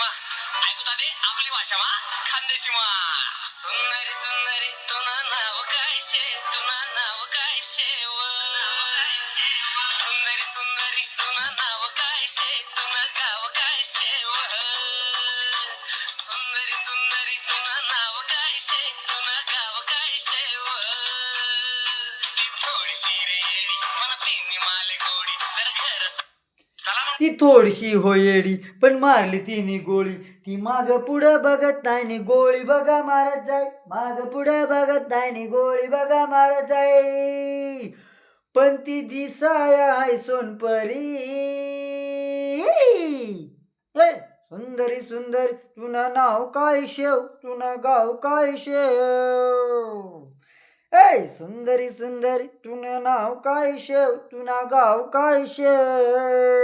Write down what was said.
वा ऐकू दे आपली भाषा वा खानदेशी मा सुंदरी सुंदरी तुना नाव काय शे तुना नाव काय शेव सुंदरी सुंदरी तुना नाव काय शे तुना गाव काय शेव सुंदरी सुंदरी तुना नाव काय शे तुना गाव काय शेव थोडीशी रे येडी मला तिन्ही माले गोडी जरा खरं ती थोडीशी होयेडी पण मारली तिने गोळी. ती माग पुढं बघत नाही नि गोळी बघा मारत जाय. माग पुढं बघत नाही नि गोळी बघा मारत जाय. पण ती दिसाया हाय सोनपरी. सुंदरी सुंदरी तुना नाव काय शेव तुना गाव काय शेव. सुंदरी सुंदरी तुना नाव काय शेव तुना गाव काय शेव.